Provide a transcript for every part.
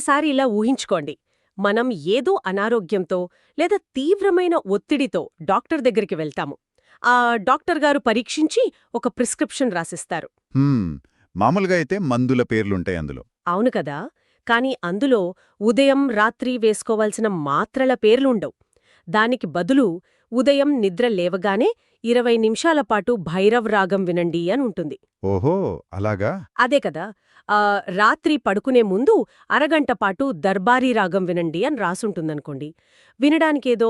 ఒకసారి ఇలా ఊహించుకోండి. మనం ఏదో అనారోగ్యంతో లేదా తీవ్రమైన ఒత్తిడితో డాక్టర్ దగ్గరికి వెళ్తాము. ఆ డాక్టర్ గారు పరీక్షించి ఒక ప్రిస్క్రిప్షన్ రాసిస్తారు. హ్మ్. మామూలుగా అయితే మందుల పేర్లుంటాయి అందులో. అవును కదా. కాని అందులో ఉదయం, రాత్రి వేసుకోవాల్సిన మాత్రల పేర్లుండవు. దానికి బదులు ఉదయం నిద్ర లేవగానే 20 నిమిషాల పాటు భైరవ్ రాగం వినండి అని ఉంటుంది. ఓహో, అలాగా? అదే కదా. రాత్రి పడుకునే ముందు అరగంట పాటు దర్బారీ రాగం వినండి అని రాసుంటుందనుకోండి. వినడానికేదో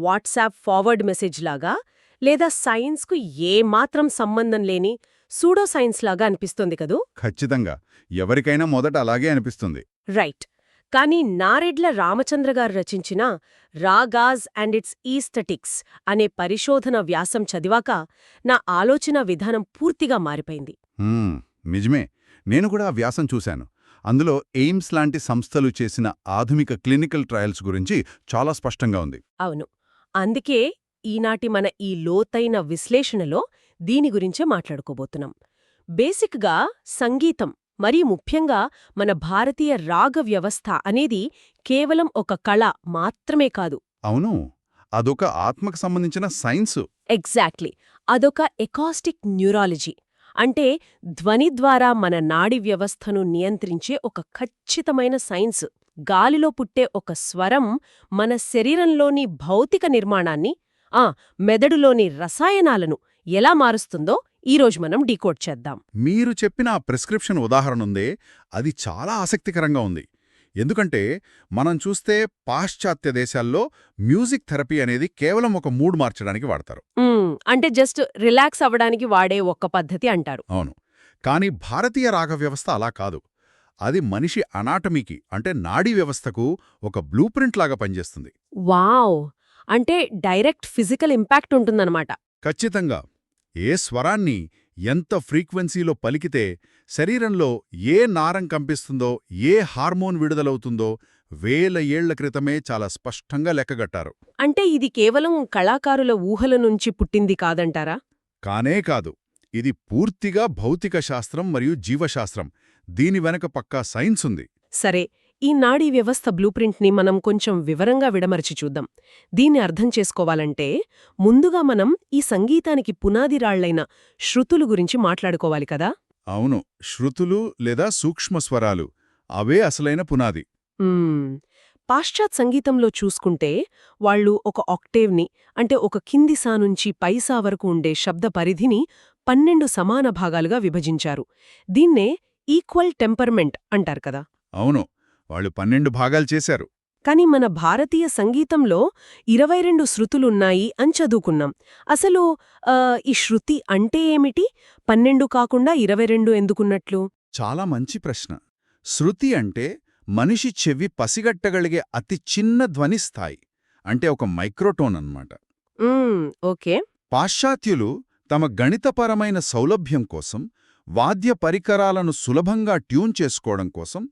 వాట్సాప్ ఫార్వర్డ్ మెసేజ్ లాగా లేదా సైన్స్కు ఏమాత్రం సంబంధం లేని సూడో సైన్స్ లాగా అనిపిస్తుంది కదూ. ఖచ్చితంగా. ఎవరికైనా మొదట అలాగే అనిపిస్తుంది. రైట్. కానీ నారెడ్ల రామచంద్ర గారు రచించిన రాగాజ్ అండ్ ఇట్స్ ఈస్థెటిక్స్ అనే పరిశోధన వ్యాసం చదివాక నా ఆలోచన విధానం పూర్తిగా మారిపోయింది. నిజమే. నేను కూడా ఆ వ్యాసం చూశాను. అందులో ఎయిమ్స్ లాంటి సంస్థలు చేసిన ఆధునిక క్లినికల్ ట్రయల్స్ గురించి చాలా స్పష్టంగా ఉంది. అవును. అందుకే ఈనాటి మన ఈ లోతైన విశ్లేషణలో దీని గురించే మాట్లాడుకోబోతున్నాం. బేసిక్గా సంగీతం, మరీ ముఖ్యంగా మన భారతీయ రాగ వ్యవస్థ అనేది కేవలం ఒక కళ మాత్రమే కాదు. అవును, అదొక ఆత్మకు సంబంధించిన సైన్సు. ఎగ్జాక్ట్లీ. అదొక ఎకాస్టిక్ న్యూరాలజీ. అంటే ధ్వని ద్వారా మన నాడి వ్యవస్థను నియంత్రించే ఒక ఖచ్చితమైన సైన్స్. గాలిలో పుట్టే ఒక స్వరం మన శరీరంలోని భౌతిక నిర్మాణాన్ని, మెదడులోని రసాయనాలను ఎలా మారుస్తుందో ఈరోజు మనం డీకోడ్ చేద్దాం. మీరు చెప్పిన ఆ ప్రిస్క్రిప్షన్ ఉదాహరణుందే, అది చాలా ఆసక్తికరంగా ఉంది. ఎందుకంటే మనం చూస్తే పాశ్చాత్య దేశాల్లో మ్యూజిక్ థెరపీ అనేది కేవలం ఒక మూడ్ మార్చడానికి వాడతారు. అంటే జస్ట్ రిలాక్స్ అవ్వడానికి వాడే ఒక్క పద్ధతి అంటారు. అవును. కానీ భారతీయ రాగ వ్యవస్థ అలా కాదు. అది మనిషి అనాటమీకి, అంటే నాడీ వ్యవస్థకు ఒక బ్లూ ప్రింట్ లాగా పనిచేస్తుంది. వావ్! అంటే డైరెక్ట్ ఫిజికల్ ఇంపాక్ట్ ఉంటుందన్నమాట. ఖచ్చితంగా. ఏ స్వరాన్ని ఎంత ఫ్రీక్వెన్సీలో పలికితే శరీరంలో ఏ నారం కంపిస్తుందో, ఏ హార్మోన్ విడుదలవుతుందో వేల ఏళ్ల క్రితమే చాలా స్పష్టంగా లెక్కగట్టారు. అంటే ఇది కేవలం కళాకారుల ఊహల నుంచి పుట్టింది కాదంటారా? కానే కాదు. ఇది పూర్తిగా భౌతిక శాస్త్రం మరియు జీవశాస్త్రం. దీని వెనక పక్కా సైన్స్ ఉంది. సరే, ఈ నాడీ వ్యవస్థ బ్లూప్రింట్ని మనం కొంచెం వివరంగా విడమర్చి చూద్దాం. దీన్ని అర్థం చేసుకోవాలంటే ముందుగా మనం ఈ సంగీతానికి పునాదిరాళ్లైన శృతులు గురించి మాట్లాడుకోవాలి కదా. అవును, శృతులు లేదా సూక్ష్మస్వరాలు, అవే అసలైన పునాది. పాశ్చాత్ సంగీతంలో చూసుకుంటే వాళ్ళు ఒక ఆక్టేవ్ని, అంటే ఒక కింది సా నుంచి పైసా వరకు ఉండే శబ్ద పరిధిని 12 సమాన భాగాలుగా విభజించారు. దీన్నే ఈక్వల్ టెంపర్మెంట్ అంటారు కదా. అవును, వాళ్ళు 12 భాగాలు చేశారు. కాని మన భారతీయ సంగీతంలో 22 శృతులున్నాయి అని చదువుకున్నాం. అసలు ఈ శృతి అంటే ఏమిటి? 12 కాకుండా 22 ఎందుకున్నట్లు? చాలా మంచి ప్రశ్న. శృతి అంటే మనిషి చెవి పసిగట్టగలిగే అతి చిన్న ధ్వని స్థాయి, అంటే ఒక మైక్రోటోన్ అన్నమాట. ఓకే. పాశ్చాత్యులు తమ గణితపరమైన సౌలభ్యం కోసం, వాద్య పరికరాలను సులభంగా ట్యూన్ చేసుకోవడం కోసం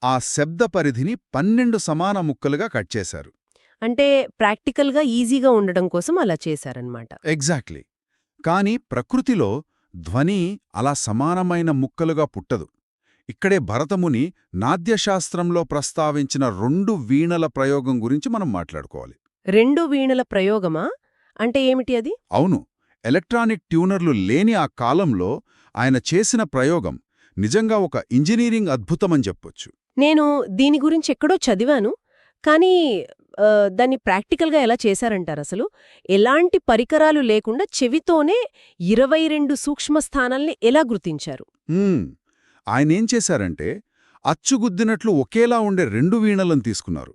ఆ శబ్ద పరిధిని 12 సమాన ముక్కలుగా కట్ చేశారు. అంటే ప్రాక్టికల్గా ఈజీగా ఉండడం కోసం అలా చేశారన్నమాట. ఎగ్జాక్ట్లీ. కాని ప్రకృతిలో ధ్వని అలా సమానమైన ముక్కలుగా పుట్టదు. ఇక్కడే భరతముని నాద్యశాస్త్రంలో ప్రస్తావించిన 2 వీణల ప్రయోగం గురించి మనం మాట్లాడుకోవాలి. 2 వీణల ప్రయోగమా? అంటే ఏమిటి అది? అవును, ఎలక్ట్రానిక్ ట్యూనర్లు లేని ఆ కాలంలో ఆయన చేసిన ప్రయోగం నిజంగా ఒక ఇంజనీరింగ్ అద్భుతమని చెప్పొచ్చు. నేను దీని గురించి ఎక్కడో చదివాను. కానీ దాన్ని ప్రాక్టికల్గా ఎలా చేశారంటారసలు? ఎలాంటి పరికరాలు లేకుండా చెవితోనే 22 సూక్ష్మస్థానాల్ని ఎలా గుర్తించారు? ఆయనేం చేశారంటే అచ్చుగుద్దినట్లు ఒకేలా ఉండే 2 వీణలను తీసుకున్నారు.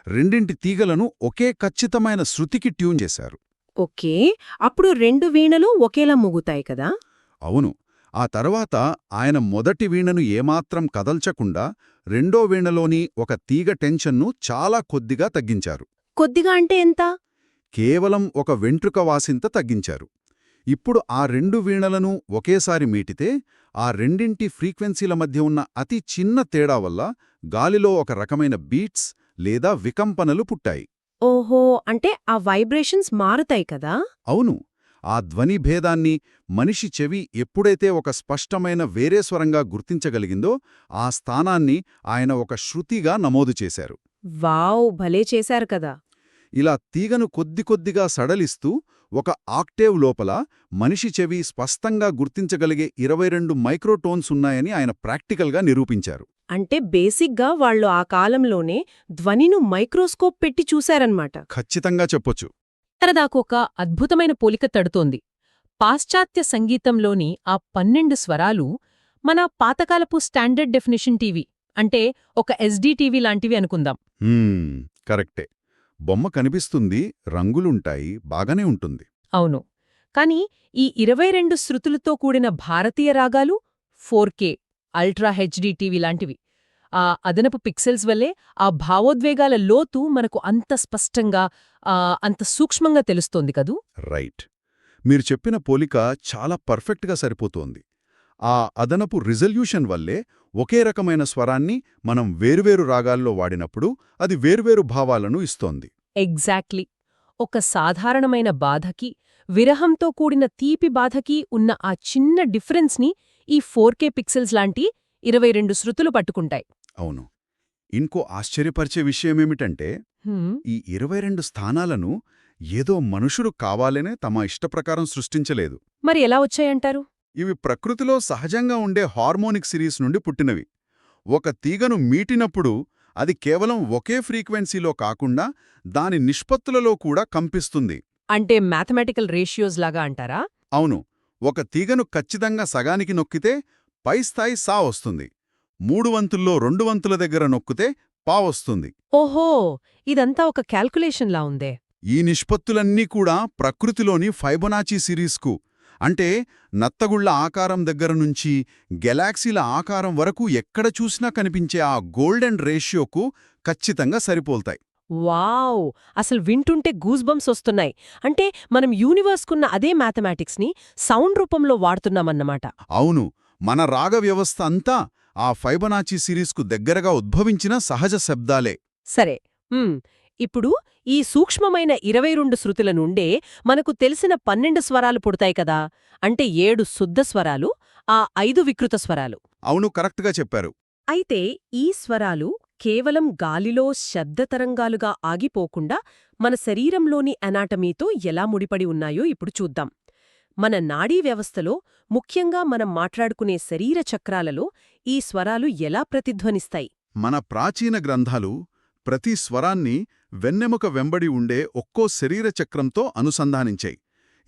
రెండింటి తీగలను ఒకే ఖచ్చితమైన శృతికి ట్యూన్ చేశారు. ఓకే. అప్పుడు 2 వీణలు ఒకేలా మోగుతాయి కదా? అవును. ఆ తర్వాత ఆయన మొదటి వీణను ఏమాత్రం కదల్చకుండా రెండో వీణలోని ఒక తీగ టెన్షన్ను చాలా కొద్దిగా తగ్గించారు. కొద్దిగా అంటే ఎంత? కేవలం ఒక వెంట్రుక వాసింత తగ్గించారు. ఇప్పుడు ఆ 2 వీణలను ఒకేసారి మీటితే ఆ రెండింటి ఫ్రీక్వెన్సీల మధ్య ఉన్న అతి చిన్న తేడా వల్ల గాలిలో ఒక రకమైన బీట్స్ లేదా వికంపనలు పుట్టాయి. ఓహో, అంటే ఆ వైబ్రేషన్స్ మారుతాయి కదా? అవును. ఆ ధ్వని భేదాన్ని మనిషి చెవి ఎప్పుడైతే ఒక స్పష్టమైన వేరే స్వరంగా గుర్తించగలిగిందో ఆ స్థానాన్ని ఆయన ఒక శృతిగా నమోదు చేశారు. వావ్, భలే చేశారు కదా! ఇలా తీగను కొద్దిగా సడలిస్తూ ఒక ఆక్టేవ్ లోపల మనిషి చెవి స్పష్టంగా గుర్తించగలిగే 22 మైక్రోటోన్స్ ఉన్నాయని ఆయన ప్రాక్టికల్గా నిరూపించారు. అంటే బేసిక్గా వాళ్ళు ఆ కాలంలోనే ధ్వనిను మైక్రోస్కోప్ పెట్టి చూశారన్నమాట. ఖచ్చితంగా చెప్పొచ్చు. తరదాకొక అద్భుతమైన పోలిక తడుతోంది. పాశ్చాత్య సంగీతంలోని ఆ 12 స్వరాలు మన పాతకాలపు స్టాండర్డ్ డెఫినిషన్ టీవీ అంటే ఒక SD టీవీ లాంటివి అనుకుందాం. కరెక్టే. బొమ్మ కనిపిస్తుంది, రంగులుంటాయి, బాగానే ఉంటుంది. అవును. కాని ఈ 22 శృతులతో కూడిన భారతీయ రాగాలు 4K, అల్ట్రా HD టీవీ లాంటివి. ఆ అదనపు పిక్సెల్స్ వల్లే ఆ భావోద్వేగాల లోతు మనకు అంత స్పష్టంగా అంత సూక్ష్మంగా తెలుస్తోంది కదూ. రైట్. మీరు చెప్పిన పోలిక చాలా పర్ఫెక్ట్గా సరిపోతోంది. ఆ అదనపు రిజల్యూషన్ వల్లే ఒకే రకమైన స్వరాన్ని మనం వేర్వేరు రాగాల్లో వాడినప్పుడు అది వేర్వేరు భావాలను ఇస్తోంది. ఎగ్జాక్ట్లీ. ఒక సాధారణమైన బాధకి, విరహంతో కూడిన తీపి బాధకి ఉన్న ఆ చిన్న డిఫరెన్స్ని ఈ 4K పిక్సెల్స్ లాంటి 22 శృతులు పట్టుకుంటాయి. అవును. ఇంకో ఆశ్చర్యపరిచే విషయమేమిటంటే ఈ 22 స్థానాలను ఏదో మనుషులు కావాలనే తమ ఇష్టప్రకారం సృష్టించలేదు. మరి ఎలా వచ్చాయంటారు? ఇవి ప్రకృతిలో సహజంగా ఉండే హార్మోనిక్ సిరీస్ నుండి పుట్టినవి. ఒక తీగను మీటినప్పుడు అది కేవలం ఒకే ఫ్రీక్వెన్సీలో కాకుండా దాని నిష్పత్తులలో కూడా కంపిస్తుంది. అంటే మ్యాథమెటికల్ రేషియోస్ లాగా అంటారా? అవును. ఒక తీగను ఖచ్చితంగా సగానికి నొక్కితే పై స్థాయి సా వస్తుంది. 3 వంతుల్లో 2 వంతుల దగ్గర నొక్కితే పా వస్తుంది. ఓహో, ఇదంతా ఒక క్యాల్కులేషన్లా ఉందే. ఈ నిష్పత్తులన్నీ కూడా ప్రకృతిలోని ఫైబొనాచీ సిరీస్కు, అంటే నత్తగుళ్ల ఆకారం దగ్గర నుంచి గెలాక్సీల ఆకారం వరకు ఎక్కడ చూసినా కనిపించే ఆ గోల్డెన్ రేషియోకు ఖచ్చితంగా సరిపోల్తాయి. వావ్! అసలు వింటుంటే గూస్బంప్స్ వస్తున్నాయి. అంటే మనం యూనివర్స్కున్న అదే మ్యాథమెటిక్స్ని సౌండ్ రూపంలో వాడుతున్నామన్నమాట. అవును. మన రాగ వ్యవస్థ అంతా ఆ ఫైబొనాచీ సిరీస్కు దగ్గరగా ఉద్భవించిన సహజ శబ్దాలే. సరే, ఇప్పుడు ఈ సూక్ష్మమైన 22 శృతుల నుండే మనకు తెలిసిన 12 స్వరాలు పుడతాయి కదా. అంటే 7 శుద్ధ స్వరాలు, ఆ 5 వికృత స్వరాలు. అవును, కరెక్ట్గా చెప్పారు. అయితే ఈ స్వరాలు కేవలం గాలిలో శబ్దతరంగాలుగా ఆగిపోకుండా మన శరీరంలోని అనాటమీతో ఎలా ముడిపడి ఉన్నాయో ఇప్పుడు చూద్దాం. మన నాడీ వ్యవస్థలో, ముఖ్యంగా మనం మాట్లాడుకునే శరీర చక్రాలలో ఈ స్వరాలు ఎలా ప్రతిధ్వనిస్తాయి? మన ప్రాచీన గ్రంథాలు ప్రతి స్వరాన్ని వెన్నెముక వెంబడి ఉండే ఒక్కో శరీర చక్రంతో అనుసంధానించాయి.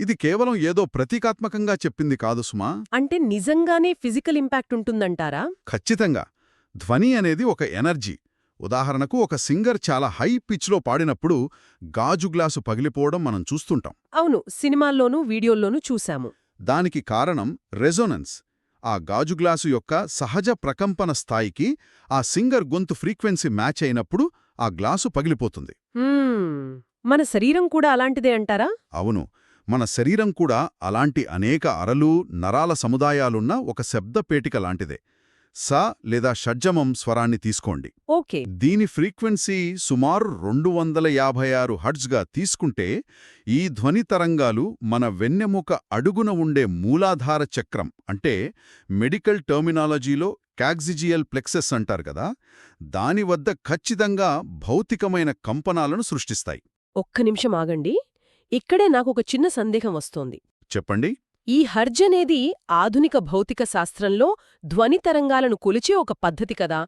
ఇది కేవలం ఏదో ప్రతీకాత్మకంగా చెప్పింది కాదు సుమా. అంటే నిజంగానే ఫిజికల్ ఇంపాక్ట్ ఉంటుందంటారా? ఖచ్చితంగా. ధ్వని అనేది ఒక ఎనర్జీ. ఉదాహరణకు ఒక సింగర్ చాలా హై పిచ్లో పాడినప్పుడు గాజు గ్లాసు పగిలిపోవడం మనం చూస్తుంటాం. అవును, సినిమాల్లోనూ వీడియోల్లోనూ చూశాము. దానికి కారణం రెజొనెన్స్. ఆ గాజు గ్లాసు యొక్క సహజ ప్రకంపన స్థాయికి ఆ సింగర్ గొంతు ఫ్రీక్వెన్సీ మ్యాచ్ అయినప్పుడు ఆ గ్లాసు పగిలిపోతుంది. మన శరీరం కూడా అలాంటిదే అంటారా? అవును. మన శరీరం కూడా అలాంటి అనేక అరలు, నరాల సముదాయాలున్న ఒక శబ్దపేటిక లాంటిదే. స లేదా షడ్జమం స్వరాన్ని తీసుకోండి. ఓకే. దీని ఫ్రీక్వెన్సీ సుమారు 256 హర్ట్జ్గా తీసుకుంటే ఈ ధ్వని తరంగాలు మన వెన్నెముక అడుగున ఉండే మూలాధార చక్రం, అంటే మెడికల్ టర్మినాలజీలో కాక్సిజియల్ ప్లెక్సెస్ అంటారు కదా, దాని వద్ద ఖచ్చితంగా భౌతికమైన కంపనాలను సృష్టిస్తాయి. ఒక్క నిమిషం ఆగండి. ఇక్కడే నాకొక చిన్న సందేహం వస్తోంది. చెప్పండి. ఈ హర్జ్ అనేది ఆధునిక భౌతిక శాస్త్రంలో ధ్వని తరంగాలను కొలిచే ఒక పద్ధతి కదా.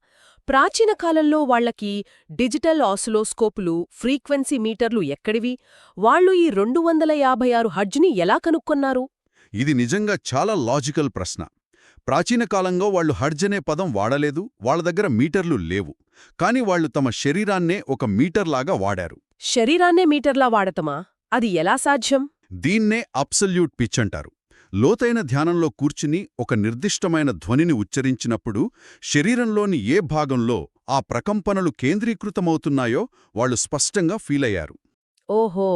ప్రాచీన కాలంలో వాళ్లకి డిజిటల్ ఆసిలోస్కోపులు, ఫ్రీక్వెన్సీ మీటర్లు ఎక్కడివి? వాళ్లు ఈ 256 హర్జ్ని ఎలా కనుక్కున్నారు? ఇది నిజంగా చాలా లాజికల్ ప్రశ్న. ప్రాచీన కాలంలో వాళ్లు హర్జ్ అనే పదం వాడలేదు, వాళ్ల దగ్గర మీటర్లు లేవు. కాని వాళ్లు తమ శరీరాన్నే ఒక మీటర్లాగా వాడారు. శరీరాన్నే మీటర్లా వాడటమా? అది ఎలా సాధ్యం? దీన్నే అబ్సల్యూట్ పిచ్ అంటారు. లోతైన ధ్యానంలో కూర్చుని ఒక నిర్దిష్టమైన ధ్వనిని ఉచ్చరించినప్పుడు శరీరంలోని ఏ భాగంలో ఆ ప్రకంపనలు కేంద్రీకృతమవుతున్నాయో వాళ్లు స్పష్టంగా ఫీలయ్యారు. ఓహో,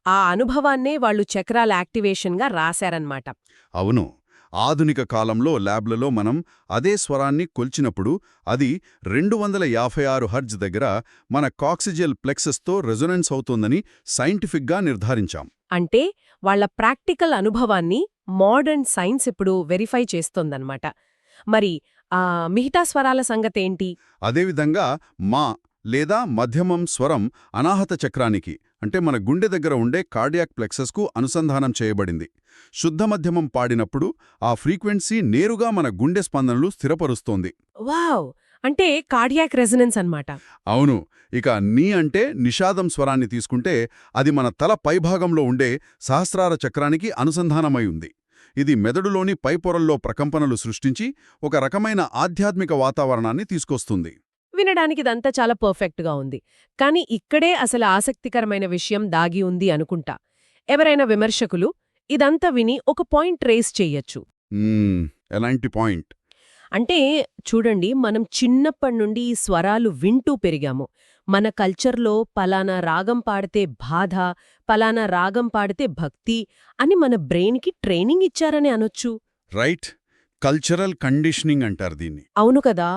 ఆ అనుభవాన్నే వాళ్లు చక్రాల యాక్టివేషన్గా రాశారన్నమాట. అవును. ఆధునిక కాలంలో ల్యాబ్లలో మనం అదే స్వరాన్ని కొల్చినప్పుడు అది 256 హెర్ట్జ్ దగ్గర మన కాక్సిజల్ ప్లెక్సస్తో రెజొనెన్స్ అవుతోందని సైంటిఫిక్గా నిర్ధారించాం. అంటే వాళ్ళ ప్రాక్టికల్ అనుభవాన్ని మోడర్న్ సైన్స్ ఇప్పుడు వెరిఫై చేస్తోందన్నమాట. మరి మిగతా స్వరాల సంగతేంటి? అదేవిధంగా మా లేదా మధ్యమం స్వరం అనాహత చక్రానికి అంటే మన గుండె దగ్గర ఉండే కార్డియాక్ ప్లెక్సస్కు అనుసంధానం చేయబడింది. శుద్ధ మధ్యమం పాడినప్పుడు ఆ ఫ్రీక్వెన్సీ నేరుగా మన గుండె స్పందనలు స్థిరపరుస్తోంది. వావ్! అంటే కార్డియాక్ రెజొనెన్స్ అన్నమాట. అవును. ఇక నీ అంటే నిషాదం స్వరాన్ని తీసుకుంటే అది మన తల పైభాగంలో ఉండే సహస్రార చక్రానికి అనుసంధానమై ఉంది. ఇది మెదడులోని పైపొరల్లో ప్రకంపనలు సృష్టించి ఒక రకమైన ఆధ్యాత్మిక వాతావరణాన్ని తీసుకొస్తుంది. వినడానికి ఇదంతా చాలా పర్ఫెక్ట్గా ఉంది. కానీ ఇక్కడే అసలు ఆసక్తికరమైన విషయం దాగి ఉంది అనుకుంటా. ఎవరైనా విమర్శకులు ఇదంతా విని ఒక పాయింట్ రేస్ చెయ్యొచ్చు. ఎలాంటి పాయింట్? అంటే చూడండి, మనం చిన్నప్పటినుండి ఈ స్వరాలు వింటూ పెరిగాము. మన కల్చర్లో పలానా రాగం పాడితే బాధ, పలానా రాగం పాడితే భక్తి అని మన బ్రెయిన్కి ట్రైనింగ్ ఇచ్చారని అనొచ్చు. రైట్. కల్చరల్ కండిషనింగ్ అంటారు దీన్ని. అవును కదా.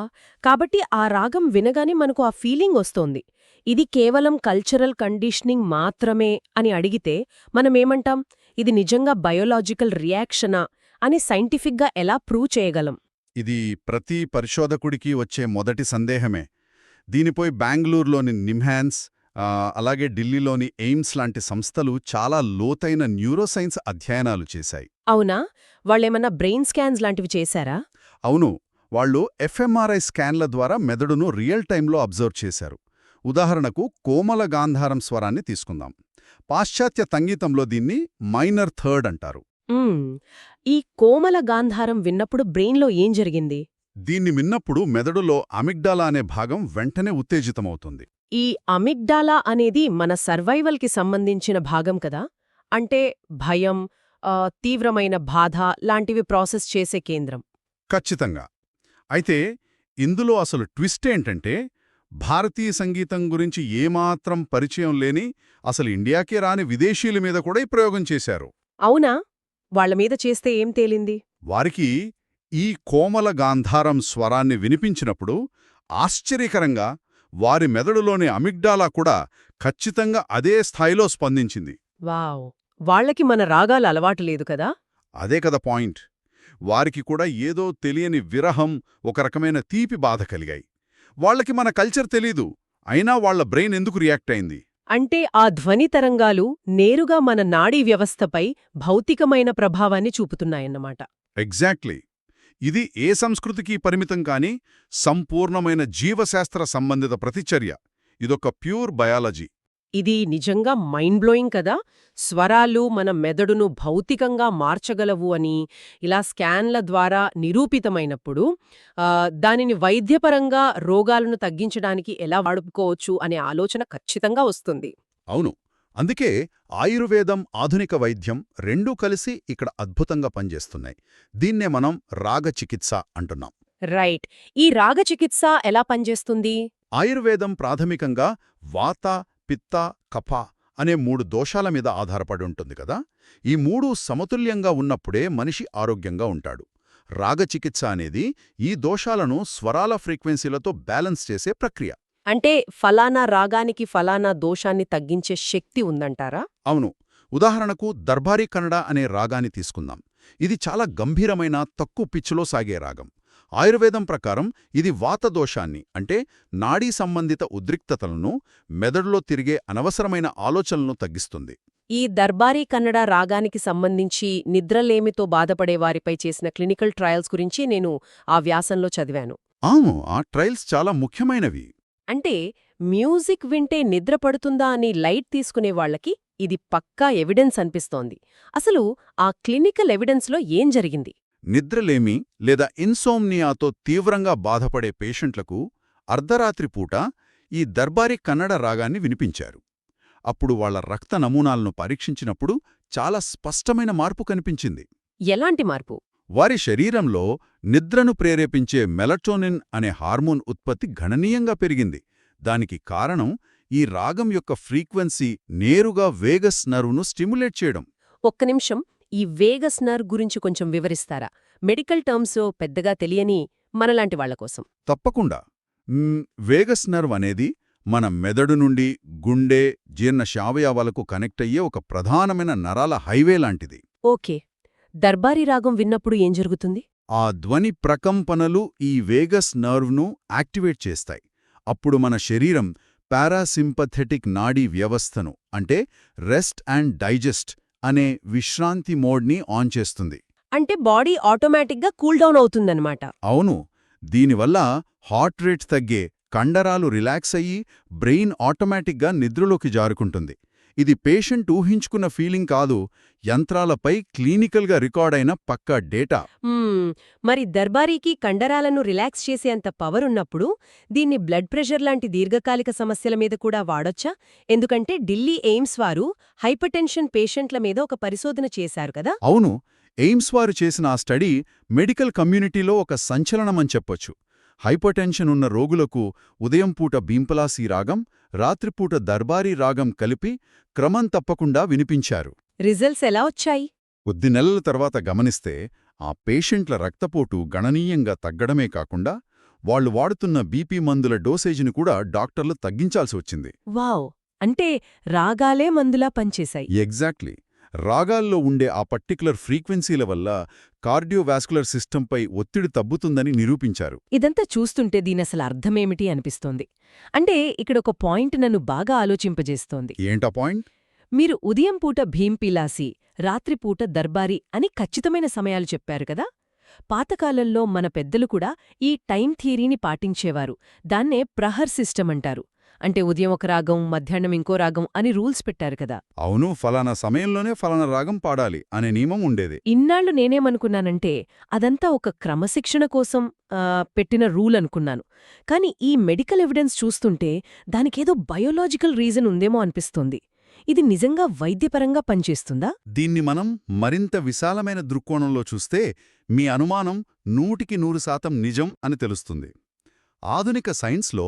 కాబట్టి ఆ రాగం వినగానే మనకు ఆ ఫీలింగ్ వస్తోంది. ఇది కేవలం కల్చరల్ కండిషనింగ్ మాత్రమే అని అడిగితే మనమేమంటాం? ఇది నిజంగా బయోలాజికల్ రియాక్షనా అని సైంటిఫిక్గా ఎలా ప్రూవ్ చేయగలం? ఇది ప్రతి పరిశోధకుడికి వచ్చే మొదటి సందేహమే. దీనిపై బెంగళూరులోని నిమ్హాన్స్, అలాగే ఢిల్లీలోని ఎయిమ్స్ లాంటి సంస్థలు చాలా లోతైన న్యూరోసైన్స్ అధ్యయనాలు చేశాయి. అవునా? వాళ్ళేమన్నా బ్రెయిన్ స్కాన్స్ లాంటివి చేశారా? అవును. వాళ్ళు ఎఫ్ఎంఆర్ఐ స్కాన్ల ద్వారా మెదడును రియల్ టైంలో అబ్జర్వ్ చేశారు. ఉదాహరణకు కోమల గాంధారం స్వరాన్ని తీసుకుందాం. పాశ్చాత్య సంగీతంలో దీన్ని మైనర్ థర్డ్ అంటారు. ఈ కోమల గాంధారం విన్నప్పుడు బ్రెయిన్లో ఏం జరిగింది? దీన్ని విన్నప్పుడు మెదడులో అమిగ్డాలా అనే భాగం వెంటనే ఉత్తేజితమవుతుంది. ఈ అమిగ్డాలా అనేది మన సర్వైవల్కి సంబంధించిన భాగం కదా. అంటే భయం, తీవ్రమైన బాధ లాంటివి ప్రాసెస్ చేసే కేంద్రం. ఖచ్చితంగా. అయితే ఇందులో అసలు ట్విస్ట్ ఏంటంటే భారతీయ సంగీతం గురించి ఏమాత్రం పరిచయం లేని, అసలు ఇండియాకే రాని విదేశీయుల మీద కూడా ఈ ప్రయోగం చేశారు. అవునా? వాళ్ల మీద చేస్తే ఏం తేలింది? వారికి ఈ కోమల గాంధారం స్వరాన్ని వినిపించినప్పుడు ఆశ్చర్యకరంగా వారి మెదడులోని అమిగ్డాలా కూడా ఖచ్చితంగా అదే స్థాయిలో స్పందించింది. వావ్! వాళ్లకి మన రాగాలు అలవాటు లేదు కదా. అదే కదా పాయింట్. వారికి కూడా ఏదో తెలియని విరహం, ఒక రకమైన తీపి బాధ కలిగాయి. వాళ్లకి మన కల్చర్ తెలీదు, అయినా వాళ్ల బ్రెయిన్ ఎందుకు రియాక్ట్ అయింది? అంటే ఆ ధ్వని తరంగాలు నేరుగా మన నాడీ వ్యవస్థపై భౌతికమైన ప్రభావాన్ని చూపుతున్నాయన్నమాట. ఎగ్జాక్ట్లీ. ఇది ఏ సంస్కృతికి పరిమితం కాని సంపూర్ణమైన జీవశాస్త్ర సంబంధిత ప్రతిచర్య. ఇదొక ప్యూర్ బయాలజీ. ఇది నిజంగా మైండ్ బ్లోయింగ్ కదా. స్వరాలు మన మెదడును భౌతికంగా మార్చగలవు అని ఇలా స్కాన్ల ద్వారా నిరూపితమైనప్పుడు దానిని వైద్యపరంగా రోగాలను తగ్గించడానికి ఎలా వాడుకోవచ్చు అనే ఆలోచన ఖచ్చితంగా వస్తుంది. అవును. అందుకే ఆయుర్వేదం, ఆధునిక వైద్యం రెండూ కలిసి ఇక్కడ అద్భుతంగా పనిచేస్తున్నాయి. దీన్నే మనం రాగచికిత్స అంటున్నాం. రైట్. ఈ రాగచికిత్స ఎలా పనిచేస్తుంది? ఆయుర్వేదం ప్రాథమికంగా వాత, పిత్త, కఫ అనే 3 దోషాల మీద ఆధారపడి ఉంటుంది కదా. ఈ 3 సమతుల్యంగా ఉన్నప్పుడే మనిషి ఆరోగ్యంగా ఉంటాడు. రాగచికిత్స అనేది ఈ దోషాలను స్వరాల ఫ్రీక్వెన్సీలతో బ్యాలెన్స్ చేసే ప్రక్రియ. అంటే ఫలానా రాగానికి ఫలానా దోషాన్ని తగ్గించే శక్తి ఉందంటారా? అవును. ఉదాహరణకు దర్బారీ కన్నడ అనే రాగాన్ని తీసుకుందాం. ఇది చాలా గంభీరమైన, తక్కువ పిచ్చులో సాగే రాగం. ఆయుర్వేదం ప్రకారం ఇది వాతదోషాన్ని, అంటే నాడీ సంబంధిత ఉద్రిక్తతలను, మెదడులో తిరిగే అనవసరమైన ఆలోచనలను తగ్గిస్తుంది. ఈ దర్బారీ కన్నడ రాగానికి సంబంధించి నిద్రలేమితో బాధపడే వారిపై చేసిన క్లినికల్ ట్రయల్స్ గురించి నేను ఆ వ్యాసంలో చదివాను. అవును, ఆ ట్రయల్స్ చాలా ముఖ్యమైనవి. అంటే మ్యూజిక్ వింటే నిద్ర పడుతుందా అని లైట్ తీసుకునే వాళ్లకి ఇది పక్కా ఎవిడెన్స్ అనిపిస్తోంది. అసలు ఆ క్లినికల్ ఎవిడెన్స్లో ఏం జరిగింది? నిద్రలేమి లేదా ఇన్సోమ్నియాతో తీవ్రంగా బాధపడే పేషెంట్లకు అర్ధరాత్రి పూట ఈ దర్బారీ కన్నడ రాగాన్ని వినిపించారు. అప్పుడు వాళ్ల రక్త నమూనాలను పరీక్షించినప్పుడు చాలా స్పష్టమైన మార్పు కనిపించింది. ఎలాంటి మార్పు? వారి శరీరంలో నిద్రను ప్రేరేపించే మెలటోనిన్ అనే హార్మోన్ ఉత్పత్తి గణనీయంగా పెరిగింది. దానికి కారణం ఈ రాగం యొక్క ఫ్రీక్వెన్సీ నేరుగా వేగస్ నర్వ్ను స్టిమ్యులేట్ చేయడం. ఒక్క నిమిషం, ఈ వేగస్ నర్వ్ గురించి కొంచెం వివరిస్తారా? మెడికల్ టర్మ్స్ పెద్దగా తెలియని మనలాంటి వాళ్ల కోసం. తప్పకుండా. వేగస్ నర్వ్ అనేది మన మెదడు నుండి గుండె, జీర్ణశావయవాలకు కనెక్ట్ అయ్యే ఒక ప్రధానమైన నరాల హైవే లాంటిది. ఓకే. దర్బారీ రాగం విన్నప్పుడు ఏం జరుగుతుంది? ఆ ధ్వని ప్రకంపనలు ఈ వేగస్ నర్వ్ను యాక్టివేట్ చేస్తాయి. అప్పుడు మన శరీరం పారాసింపథెటిక్ నాడీ వ్యవస్థను అంటే రెస్ట్ అండ్ డైజెస్ట్ అనే విశ్రాంతి మోడ్ని ఆన్ చేస్తుంది. అంటే బాడీ ఆటోమేటిక్గా కూల్ డౌన్ అవుతుందన్నమాట. అవును. దీనివల్ల హార్ట్ రేట్ తగ్గే, కండరాలు రిలాక్స్ అయ్యి బ్రెయిన్ ఆటోమేటిక్గా నిద్రలోకి జారుకుంటుంది. ఇది పేషెంట్ ఊహించుకున్న ఫీలింగ్ కాదు, యంత్రాలపై క్లినికల్గా రికార్డైన పక్కా డేటా. మరి దర్బారీకి కండరాలను రిలాక్స్ చేసేంత పవర్ ఉన్నప్పుడు దీన్ని బ్లడ్ ప్రెషర్ లాంటి దీర్ఘకాలిక సమస్యల మీద కూడా వాడొచ్చా? ఎందుకంటే ఢిల్లీ ఎయిమ్స్ వారు హైపర్టెన్షన్ పేషెంట్ల మీద ఒక పరిశోధన చేశారు కదా. అవును. ఎయిమ్స్ వారు చేసిన ఆ స్టడీ మెడికల్ కమ్యూనిటీలో ఒక సంచలనమని చెప్పొచ్చు. హైపర్టెన్షన్ ఉన్న రోగులకు ఉదయం పూట భీంపలాసీ రాగం, రాత్రిపూట దర్బారీ రాగం కలిపి క్రమం తప్పకుండా వినిపించారు. రిజల్ట్స్ ఎలా వచ్చాయి? కొద్ది నెలల తర్వాత గమనిస్తే ఆ పేషెంట్ల రక్తపోటు గణనీయంగా తగ్గడమే కాకుండా వాళ్లు వాడుతున్న బీపీ మందుల డోసేజిని కూడా డాక్టర్లు తగ్గించాల్సి వచ్చింది. వావ్! అంటే రాగాలే మందులా పనిచేశాయి. ఎగ్జాక్ట్లీ. రాగాల్లో ఉండే ఆ పర్టిక్యులర్ ఫ్రీక్వెన్సీల వల్ల కార్డియోవాస్కులర్ సిస్టంపై ఒత్తిడి తగ్గుతుందని నిరూపించారు. ఇదంతా చూస్తుంటే దీనసలు అర్థమేమిటి అనిపిస్తోంది. అంటే ఇక్కడొక పాయింట్ నన్ను బాగా ఆలోచింపజేస్తోంది. ఏంటా పాయింట్? మీరు ఉదయం పూట భీంపిలాసి, రాత్రిపూట దర్బారీ అని ఖచ్చితమైన సమయాలు చెప్పారు కదా. పాతకాలంలో మన పెద్దలు కూడా ఈ టైం థియరీని పాటించేవారు. దాన్నే ప్రహర్ సిస్టమ్ అంటారు. అంటే ఉదయం ఒక రాగం, మధ్యాహ్నం ఇంకో రాగం అని రూల్స్ పెట్టారు కదా. అవును. ఫలానా సమయంలోనే ఫలానా రాగం పాడాలి అనే నియమం ఉండేది. ఇన్నాళ్లు నేనేమనుకున్నానంటే అదంతా ఒక క్రమశిక్షణ కోసం పెట్టిన రూల్ అనుకున్నాను. కాని ఈ మెడికల్ ఎవిడెన్స్ చూస్తుంటే దానికేదో బయోలాజికల్ రీజన్ ఉందేమో అనిపిస్తోంది. ఇది నిజంగా వైద్యపరంగా పనిచేస్తుందా? దీన్ని మనం మరింత విశాలమైన దృక్కోణంలో చూస్తే మీ అనుమానం 100% నిజం అని తెలుస్తుంది. ఆధునిక సైన్స్లో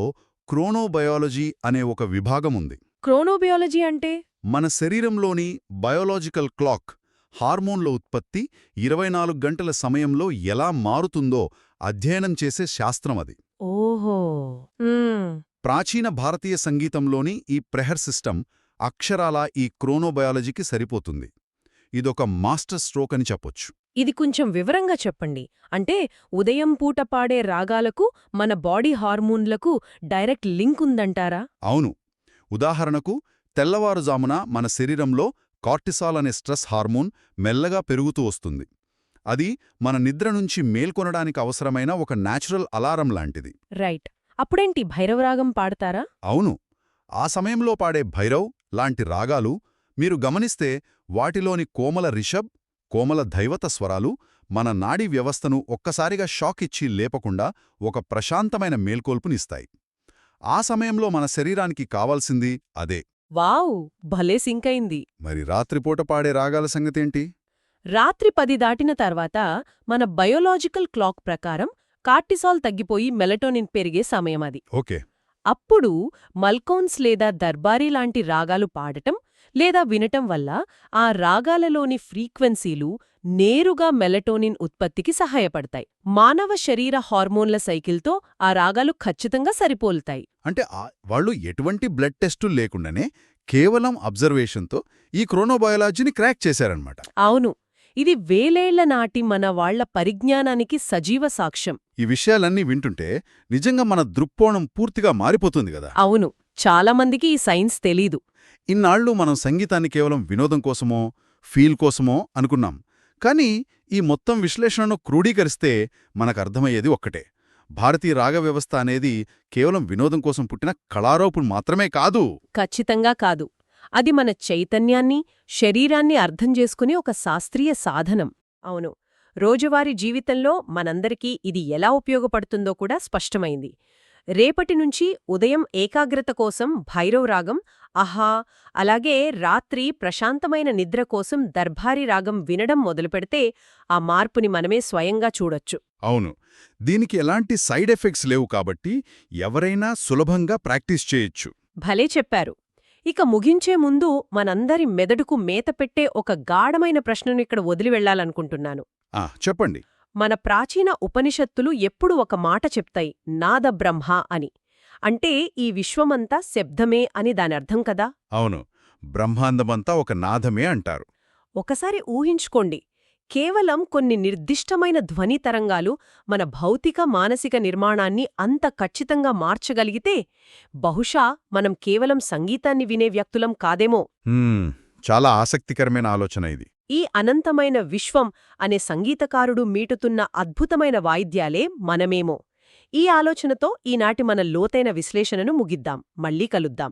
క్రోనోబయాలజీ అనే ఒక విభాగముంది. క్రోనోబయాలజీ అంటే? మన శరీరంలోని బయోలాజికల్ క్లాక్, హార్మోన్ల ఉత్పత్తి 24 గంటల సమయంలో ఎలా మారుతుందో అధ్యయనం చేసే శాస్త్రమది. ఓహో. ప్రాచీన భారతీయ సంగీతంలోని ఈ ప్రెహర్ సిస్టమ్ అక్షరాలా ఈ క్రోనోబయాలజీకి సరిపోతుంది. ఇదొక మాస్టర్ స్ట్రోక్ అని చెప్పొచ్చు. ఇది కొంచెం వివరంగా చెప్పండి. అంటే ఉదయం పూట పాడే రాగాలకు మన బాడీ హార్మోన్లకు డైరెక్ట్ లింక్ ఉందంటారా? అవును. ఉదాహరణకు తెల్లవారుజామున మన శరీరంలో కార్టిసాల్ అనే స్ట్రెస్ హార్మోన్ మెల్లగా పెరుగుతూ వస్తుంది. అది మన నిద్ర నుంచి మేల్కొనడానికి అవసరమైన ఒక న్యాచురల్ అలారం లాంటిది. రైట్. అప్పుడేంటి భైరవరాగం పాడతారా? అవును. ఆ సమయంలో పాడే భైరవ్ లాంటి రాగాలు మీరు గమనిస్తే వాటిలోని కోమల రిషబ్, కోమల దైవత స్వరాలు మన నాడీ వ్యవస్థను ఒక్కసారిగా షాక్ ఇచ్చి లేపకుండా ఒక ప్రశాంతమైన మేల్కొల్పునిస్తాయి. ఆ సమయంలో మన శరీరానికి కావాల్సింది అదే. వావ్! భలే సింకైంది. మరి రాత్రిపూట పాడే రాగాల సంగతేంటి? రాత్రి 10 దాటిన తర్వాత మన బయోలాజికల్ క్లాక్ ప్రకారం కార్టిసాల్ తగ్గిపోయి మెలటోనిన్ పెరిగే సమయమది. ఓకే. అప్పుడు మల్కోన్స్ లేదా దర్బారీ లాంటి రాగాలు పాడటం లేదా వినటం వల్ల ఆ రాగాలలోని ఫ్రీక్వెన్సీలు నేరుగా మెలటోనిన్ ఉత్పత్తికి సహాయపడతాయి. మానవ శరీర హార్మోన్ల సైకిల్తో ఆ రాగాలు ఖచ్చితంగా సరిపోలుతాయి. అంటే వాళ్ళు ఎటువంటి బ్లడ్ టెస్టులు లేకుండానే కేవలం అబ్జర్వేషన్తో ఈ క్రోనోబయాలజీని క్రాక్ చేశారన్నమాట. అవును. ఇది వేలేళ్ల నాటి మన వాళ్ల పరిజ్ఞానానికి సజీవ సాక్ష్యం. ఈ విషయాలన్నీ వింటుంటే నిజంగా మన దృక్కోణం పూర్తిగా మారిపోతుంది కదా. అవును. చాలామందికి ఈ సైన్స్ తెలీదు. ఇన్నాళ్లు మనం సంగీతాన్ని కేవలం వినోదం కోసమో ఫీల్ కోసమో అనుకున్నాం. కానీ ఈ మొత్తం విశ్లేషణను క్రోడీకరిస్తే మనకర్థమయ్యేది ఒక్కటే. భారతీయ రాగ వ్యవస్థ అనేది కేవలం వినోదం కోసం పుట్టిన కళారూపం మాత్రమే కాదు. ఖచ్చితంగా కాదు. అది మన చైతన్యాన్ని, శరీరాన్ని అర్థం చేసుకునే ఒక శాస్త్రీయ సాధనం. అవును. రోజువారీ జీవితంలో మనందరికీ ఇది ఎలా ఉపయోగపడుతుందో కూడా స్పష్టమైంది. రేపటి నుంచి ఉదయం ఏకాగ్రత కోసం భైరవ్ రాగం, ఆహా, అలాగే రాత్రి ప్రశాంతమైన నిద్ర కోసం దర్బారీ రాగం వినడం మొదలుపెడితే ఆ మార్పుని మనమే స్వయంగా చూడొచ్చు. అవును. దీనికి ఎలాంటి సైడ్ ఎఫెక్ట్స్ లేవు కాబట్టి ఎవరైనా సులభంగా ప్రాక్టీస్ చేయొచ్చు. భలే చెప్పారు. ఇక ముగించే ముందు మనందరి మెదడుకు మేత పెట్టే ఒక గాఢమైన ప్రశ్నను ఇక్కడ వదిలి వెళ్లాలనుకుంటున్నాను. చెప్పండి. మన ప్రాచీన ఉపనిషత్తులు ఎప్పుడు ఒక మాట చెప్తాయి, నాద బ్రహ్మ అని. అంటే ఈ విశ్వమంతా శబ్దమే అని దానర్థం కదా. అవును, బ్రహ్మాండమంతా ఒక నాదమే అంటారు. ఒకసారి ఊహించుకోండి, కేవలం కొన్ని నిర్దిష్టమైన ధ్వని తరంగాలు మన భౌతిక మానసిక నిర్మాణాన్ని అంత ఖచ్చితంగా మార్చగలిగితే బహుశా మనం కేవలం సంగీతాన్ని వినే వ్యక్తులం కాదేమో. చాలా ఆసక్తికరమైన ఆలోచన ఇది. ఈ అనంతమైన విశ్వం అనే సంగీతకారుడు మీటుతున్న అద్భుతమైన వాయిద్యాలే మనమేమో. ఈ ఆలోచనతో ఈనాటి మన లోతైన విశ్లేషణను ముగిద్దాం. మళ్ళీ కలుద్దాం.